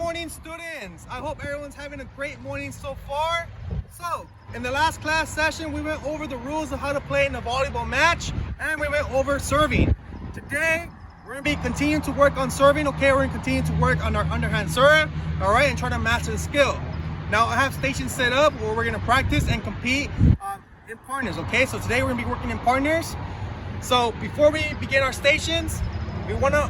morning, students. I hope everyone's having a great morning so far. So, in the last class session, we went over the rules of how to play in a volleyball match, and we went over serving. Today, we're going to be continuing to work on serving, okay? We're going to continue to work on our underhand serve, all right, and try to master the skill. Now, I have stations set up where we're going to practice and compete in partners, okay? So today, we're going to be working in partners. So, before we begin our stations, we want to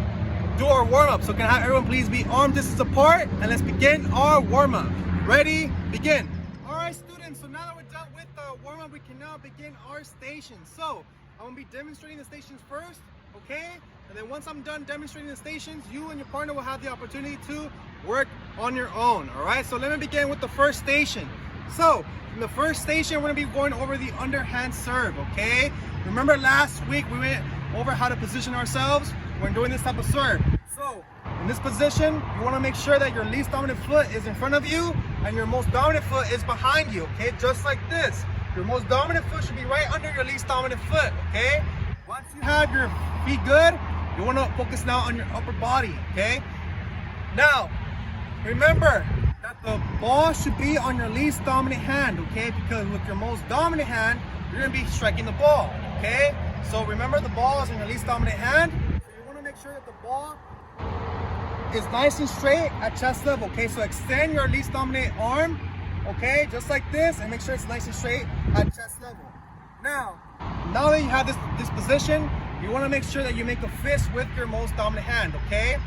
do our warm-up. So can I have everyone please be arm distance apart, and let's begin our warm-up. Ready? Begin. All right, students, so now that we're done with the warm-up, we can now begin our stations. So I'm gonna be demonstrating the stations first, okay? And then once I'm done demonstrating the stations, you and your partner will have the opportunity to work on your own, all right? So let me begin with the first station. So in the first station, we're gonna be going over the underhand serve, okay? Remember last week we went over how to position ourselves when doing this type of serve. So in this position, you want to make sure that your least dominant foot is in front of you and your most dominant foot is behind you, okay? Just like this. Your most dominant foot should be right under your least dominant foot, okay? Once you have your feet good, you want to focus now on your upper body, okay? Now, remember that the ball should be on your least dominant hand, okay? Because with your most dominant hand, you're going to be striking the ball, okay? So remember, the ball is in your least dominant hand. Make sure that the ball is nice and straight at chest level, okay? So extend your least dominant arm, okay, just like this, and make sure it's nice and straight at chest level. Now that you have this position, you want to make sure that you make a fist with your most dominant hand, okay?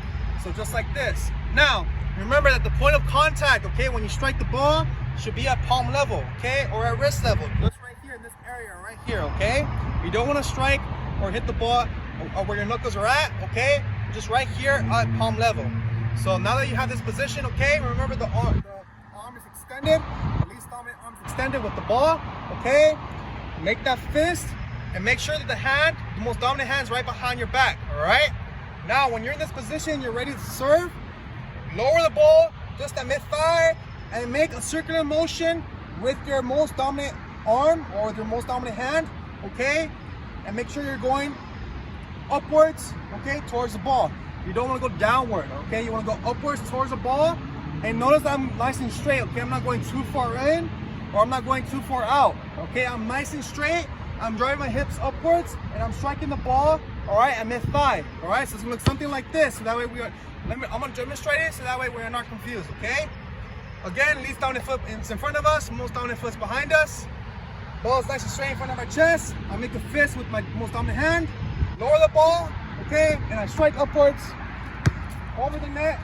So just like this. Now remember that the point of contact, okay, when you strike the ball should be at palm level, okay, or at wrist level, just right here in this area right here, okay? You don't want to strike or hit the ball where your knuckles are at, okay? Just right here at palm level. So now that you have this position, okay, remember the arm is extended, the least dominant arm is extended with the ball, okay? Make that fist and make sure that the most dominant hand is right behind your back, all right? Now, when you're in this position, you're ready to serve, lower the ball just at mid-thigh and make a circular motion with your most dominant arm or with your most dominant hand, okay? And make sure you're going upwards, okay, towards the ball. You don't want to go downward, okay? You want to go upwards towards the ball. And notice I'm nice and straight, okay? I'm not going too far in or I'm not going too far out, okay? I'm nice and straight. I'm driving my hips upwards and I'm striking the ball, all right, at mid-thigh, all right? So it's going to look something like this. So that way I'm going to demonstrate it so that way we're not confused, okay? Again, least dominant foot is in front of us, most dominant foot is behind us. Ball is nice and straight in front of my chest. I make a fist with my most dominant hand. Lower the ball, okay, and I strike upwards over the net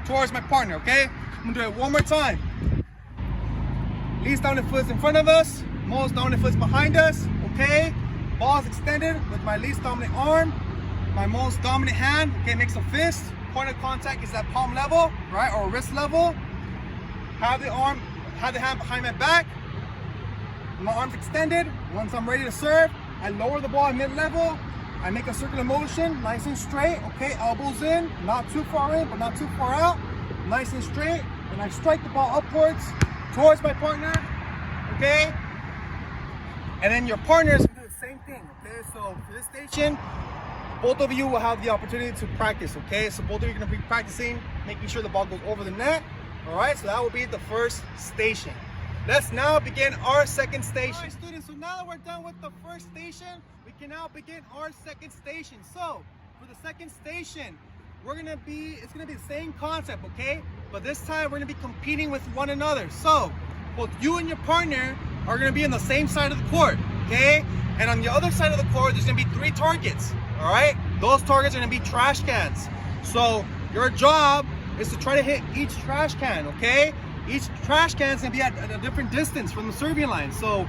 towards my partner, okay? I'm gonna do it one more time. Least dominant foot is in front of us, most dominant foot is behind us, okay? Ball is extended with my least dominant arm, my most dominant hand, okay, makes a fist. Point of contact is at palm level, right, or wrist level. Have the hand behind my back. My arm's extended. Once I'm ready to serve, I lower the ball at mid-level. I make a circular motion, nice and straight, okay, elbows in, not too far in, but not too far out, nice and straight, and I strike the ball upwards towards my partner, okay? And then your partners do the same thing, okay? So for this station, both of you will have the opportunity to practice, okay? So both of you are gonna be practicing, making sure the ball goes over the net, all right? So that will be the first station. Let's now begin our second station. All right, students, so now that we're done with the first station, we can now begin our second station. So for the second station, it's gonna be the same concept, okay? But this time we're gonna be competing with one another. So both you and your partner are gonna be on the same side of the court, okay? And on the other side of the court, there's gonna be 3 targets, all right? Those targets are gonna be trash cans. So your job is to try to hit each trash can, okay? Each trash can is gonna be at a different distance from the serving line. So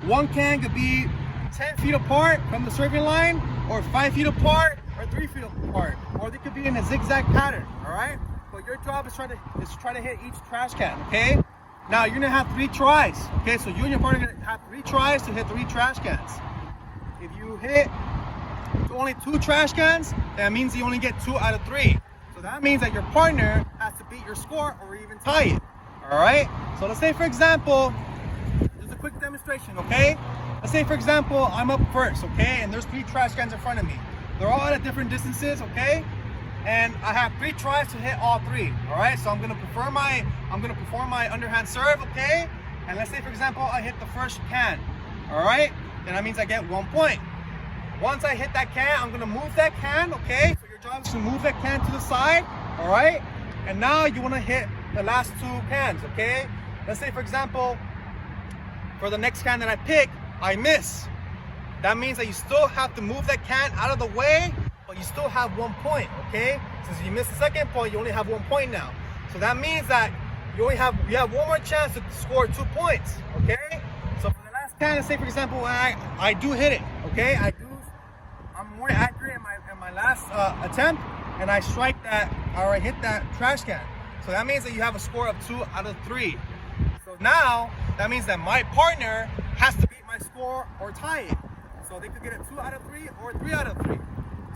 one can could be 10 feet apart from the serving line, or 5 feet apart, or 3 feet apart, or they could be in a zigzag pattern, all right? But your job is to try to hit each trash can, okay? Now you're gonna have 3 tries, okay? So you and your partner are gonna have 3 tries to hit 3 trash cans. If you hit only 2 trash cans, that means you only get 2 out of 3. So that means that your partner has to beat your score or even tie it. All right, so let's say for example, just a quick demonstration, okay? Let's say for example, I'm up first, okay? And there's 3 trash cans in front of me. They're all at different distances, okay? and I have 3 tries to hit all 3. All right, so I'm gonna perform my underhand serve, okay? And let's say, for example, I hit the first can. All right, then that means I get 1 point. Once I hit that can, I'm gonna move that can, okay? So your job is to move that can to the side, all right? And now you wanna hit the last 2 cans, okay? Let's say, for example, for the next can that I pick, I miss. That means that you still have to move that can out of the way, but you still have 1 point, okay? Since you missed the second point, you only have 1 point now. So that means that you have 1 more chance to score 2 points, okay? So for the last can, let's say, for example, I do hit it, okay? I'm more accurate in my last attempt, and I strike that, or I hit that trash can. So that means that you have a score of 2 out of 3. So now, that means that my partner has to beat my score or tie it. So they could get a 2 out of 3 or 3 out of 3.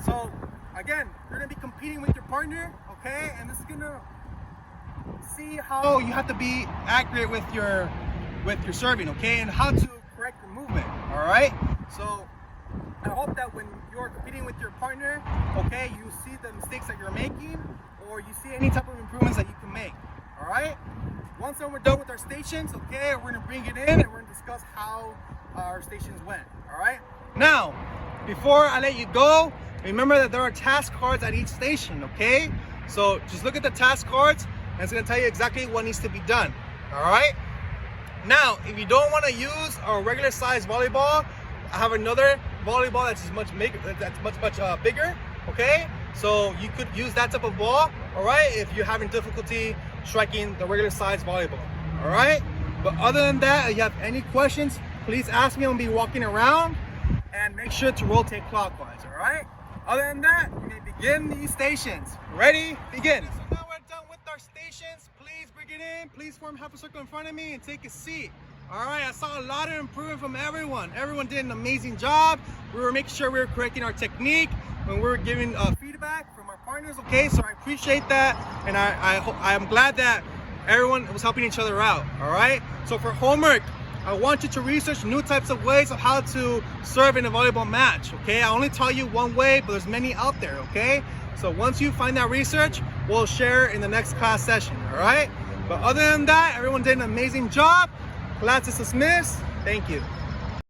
So again, you're gonna be competing with your partner, okay? And this is gonna see how you have to be accurate with your serving, okay? And how to correct your movement, all right? So I hope that when you're competing with your partner, okay, you see the mistakes that you're making, or you see any type of improvements that you can make, all right? Once we're done with our stations, okay, we're gonna bring it in and we're gonna discuss how our stations went, all right? Now, before I let you go, remember that there are task cards at each station, okay? So just look at the task cards and it's gonna tell you exactly what needs to be done, all right? Now, if you don't wanna use a regular size volleyball, I have another volleyball that's much bigger, okay? So you could use that type of ball, all right, if you're having difficulty striking the regular size volleyball, all right? But other than that, if you have any questions, please ask me. I'm gonna be walking around, and make sure to rotate clockwise, all right? Other than that, you may begin these stations. Ready? Begin. So now we're done with our stations. Please bring it in. Please form half a circle in front of me and take a seat. All right, I saw a lot of improvement from everyone. Everyone did an amazing job. We were making sure we were correcting our technique when we were giving feedback from our partners, okay? So I appreciate that, and I'm glad that everyone was helping each other out, all right? So for homework, I want you to research new types of ways of how to serve in a volleyball match, okay? I only tell you one way, but there's many out there, okay? So once you find that research, we'll share in the next class session, all right? But other than that, everyone did an amazing job. Class is dismissed. Thank you.